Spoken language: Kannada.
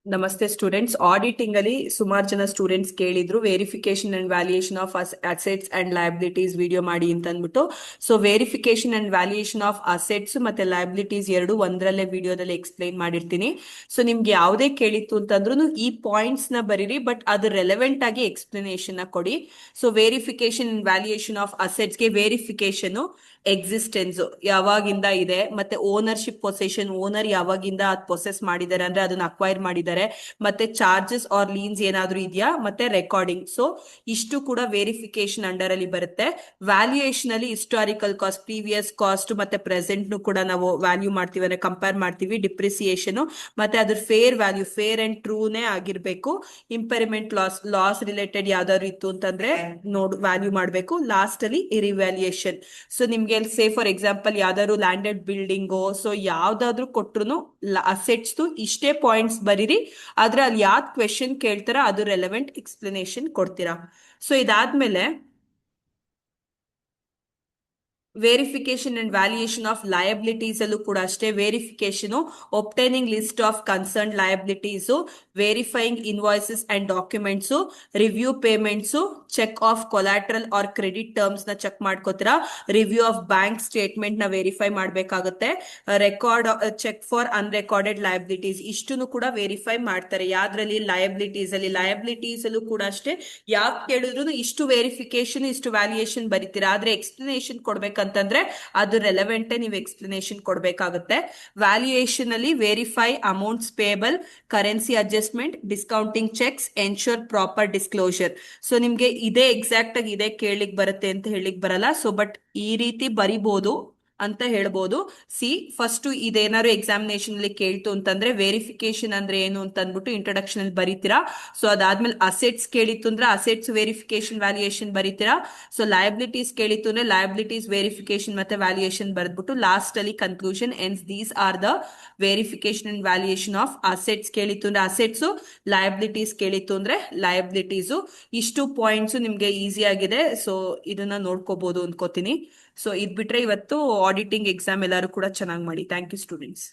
ನಮಸ್ತೆ ಸ್ಟೂಡೆಂಟ್ಸ್. ಆಡಿಟಿಂಗ್ ಅಲ್ಲಿ ಸುಮಾರು ಜನ ಸ್ಟೂಡೆಂಟ್ಸ್ ಕೇಳಿದ್ರು verification and valuation of assets and liabilities video ಮಾಡಿ ಅಂತ ಅಂದ್ಬಿಟ್ಟು. So verification and valuation of assets ಮತ್ತೆ ಲಯಬಿಲಿಟೀಸ್ ಎರಡು ಒಂದರಲ್ಲೇ ವಿಡಿಯೋದಲ್ಲಿ ಎಕ್ಸ್ಪ್ಲೈನ್ ಮಾಡಿರ್ತೀನಿ. ಸೊ ನಿಮ್ಗೆ ಯಾವುದೇ ಕೇಳಿತ್ತು ಅಂತಂದ್ರೂ ಈ ಪಾಯಿಂಟ್ಸ್ ನ ಬರೀರಿ, ಬಟ್ ಅದು ರೆಲೆವೆಂಟ್ ಆಗಿ ಎಕ್ಸ್ಪ್ಲನೇಷನ್ ಕೊಡಿ. So verification and valuation of ಅಸೆಟ್ಸ್ಗೆ ವೆರಿಫಿಕೇಶನ್ ಎಕ್ಸಿಸ್ಟೆನ್ಸ್ ಯಾವಾಗಿಂದ ಇದೆ, ಮತ್ತೆ ಓನರ್ಶಿಪ್ ಪೊಸೆಷನ್ ಓನರ್ ಯಾವಾಗಿಂದ ಅದು ಪೊಸೆಸ್ ಮಾಡಿದ್ದಾರೆ ಅಂದ್ರೆ ಅದನ್ನ ಅಕ್ವೈರ್ ಮಾಡಿದ್ದಾರೆ, ಮತ್ತೆ ಚಾರ್ಜಸ್ ಆರ್ ಲೀನ್ಸ್ ಏನಾದ್ರೂ ಇದೆಯಾ, ಮತ್ತೆ ರೆಕಾರ್ಡಿಂಗ್. ಸೊ ಇಷ್ಟು ಕೂಡ ವೆರಿಫಿಕೇಶನ್ ಅಂಡರ್ ಅಲ್ಲಿ ಬರುತ್ತೆ. ವ್ಯಾಲ್ಯೂಯೇಷನ್ ಅಲ್ಲಿ ಹಿಸ್ಟಾರಿಕಲ್ ಕಾಸ್ಟ್, ಪ್ರೀವಿಯಸ್ ಕಾಸ್ಟ್ ಮತ್ತೆ ಪ್ರೆಸೆಂಟ್ ಕೂಡ ನಾವು ವ್ಯಾಲ್ಯೂ ಮಾಡ್ತೀವಿ ಅಂದ್ರೆ ಕಂಪೇರ್ ಮಾಡ್ತೀವಿ. ಡಿಪ್ರಿಸಿಯೇಷನ್ ಮತ್ತೆ ಅದ್ರ ಫೇರ್ ವ್ಯಾಲ್ಯೂ ಫೇರ್ ಅಂಡ್ ಟ್ರೂನೇ ಆಗಿರ್ಬೇಕು. ಇಂಪರಿಮೆಂಟ್ ಲಾಸ್ ರಿಲೇಟೆಡ್ ಯಾವ್ದಾದ್ರು ಇತ್ತು ಅಂತಂದ್ರೆ ವ್ಯಾಲ್ಯೂ ಮಾಡ್ಬೇಕು. ಲಾಸ್ಟ್ ಅಲ್ಲಿ ರಿವ್ಯಾಲ್ಯೂಯೇಷನ್. ಸೊ ನಿಮ್ಗೆ ಸೇ ಫಾರ್ ಎಕ್ಸಾಂಪಲ್ ಯಾವ್ದಾದ್ರು ಲ್ಯಾಂಡೆಡ್ ಬಿಲ್ಡಿಂಗು, ಸೊ ಯಾವ್ದಾದ್ರು ಕೊಟ್ರು ಅಸೆಟ್ಸ್ ಇಷ್ಟೇ ಪಾಯಿಂಟ್ಸ್ ಬರೀರಿ. ಆದ್ರೆ ಅಲ್ಲಿ ಯಾವ್ದು ಕ್ವೆಶನ್ ಕೇಳ್ತಾರ ಅದು ರೆಲೆವೆಂಟ್ ಎಕ್ಸ್ಪ್ಲನೇಷನ್ ಕೊಡ್ತೀರಾ. ಸೊ ಇದಾದ್ಮೇಲೆ verification and valuation of liabilities ಅಲ್ಲೂ ಕೂಡ ಅಷ್ಟೇ. Verification obtaining list of concern liabilities, verifying invoices and documents, review payments, check of collateral or credit terms ನ ಚೆಕ್ ಮಾಡ್ಕೋತೀರಾ. ರಿವ್ಯೂ ಆಫ್ ಬ್ಯಾಂಕ್ ಸ್ಟೇಟ್ಮೆಂಟ್ ನ ವೆರಿಫೈ ಮಾಡ್ಬೇಕಾಗುತ್ತೆ. Record check for unrecorded liabilities ಇಷ್ಟನ್ನು ಕೂಡ ವೆರಿಫೈ ಮಾಡ್ತಾರೆ. ಯಾವ್ದ್ರಲ್ಲಿ? ಲಯಬಿಲಿಟೀಸ್ ಅಲ್ಲಿ. ಲಯಬಿಲಿಟೀಸ್ ಅಲ್ಲೂ ಕೂಡ ಅಷ್ಟೇ. ಯಾಕೆ ಕೇಳಿದ್ರು ಇಷ್ಟು ವೆರಿಫಿಕೇಶನ್ ಇಷ್ಟು ವ್ಯಾಲ್ಯೂಯೇಷನ್ ಬರೀತೀರಾ, ಆದ್ರೆ ಎಕ್ಸ್ಪ್ಲನೇಷನ್ ಕೊಡ್ಬೇಕಂತಂದ್ರೆ ಅದು ರೆಲೆವೆಂಟ್ ನೀವು ಎಕ್ಸ್ಪ್ಲನೇಷನ್ ಕೊಡ್ಬೇಕಾಗುತ್ತೆ. ವ್ಯಾಲ್ಯೂಯೇಷನ್ ಅಲ್ಲಿ verify amounts payable, currency adjustment, discounting cheques, ensure proper disclosure. So ನಿಮ್ಗೆ ಇದೇ ಎಕ್ಸಾಕ್ಟ್ ಆಗಿ ಇದೇ ಕೇಳಿಕ್ ಬರುತ್ತೆ ಅಂತ ಹೇಳಿಕ್ ಬರಲ್ಲ. ಸೊ ಬಟ್ ಈ ರೀತಿ ಬರಿಬಹುದು ಅಂತ ಹೇಳ್ಬೋದು. ಫಸ್ಟ್ ಇದೇನಾದ್ರು ಎಕ್ಸಾಮಿನೇಷನ್ ಅಲ್ಲಿ ಕೇಳ್ತು ಅಂತಂದ್ರೆ ವೆರಿಫಿಕೇಶನ್ ಅಂದ್ರೆ ಏನು ಅಂತ ಅಂದ್ಬಿಟ್ಟು ಇಂಟ್ರೊಡಕ್ಷನ್ ಅಲ್ಲಿ ಬರೀತೀರಾ. ಸೊ ಅದಾದ್ಮೇಲೆ ಅಸೆಟ್ಸ್ ಕೇಳಿತ್ತು ಅಂದ್ರೆ ಅಸೆಟ್ಸ್ ವೆರಿಫಿಕೇಶನ್ ವ್ಯಾಲ್ಯೂಯೇಷನ್ ಬರೀತೀರಾ. ಸೊ ಲಯಬಿಲಿಟೀಸ್ ಕೇಳಿತ್ತು ಅಂದ್ರೆ ಲಯಬಿಲಿಟೀಸ್ ವೆರಿಫಿಕೇಶನ್ ಮತ್ತೆ ವ್ಯಾಲ್ಯೂಯೇಷನ್ ಬರೆದ್ಬಿಟ್ಟು ಲಾಸ್ಟ್ ಅಲ್ಲಿ conclusion hence these are the verification and valuation of assets. ಕೇಳಿತ್ತು ಅಂದ್ರೆ ಅಸೆಟ್ಸ್, ಲಯಬಿಲಿಟೀಸ್ ಕೇಳಿತ್ತು ಅಂದ್ರೆ ಲಯಬಿಲಿಟೀಸ್. ಇಷ್ಟು ಪಾಯಿಂಟ್ಸ್ ನಿಮ್ಗೆ ಈಸಿ ಆಗಿದೆ. ಸೊ ಇದನ್ನ ನೋಡ್ಕೋಬಹುದು ಅನ್ಕೋತೀನಿ. ಸೊ ಇದ್ ಬಿಟ್ರೆ ಇವತ್ತು ಆಡಿಟಿಂಗ್ ಎಕ್ಸಾಮ್ ಎಲ್ಲರೂ ಕೂಡ ಚೆನ್ನಾಗಿ ಮಾಡಿ. Thank you students.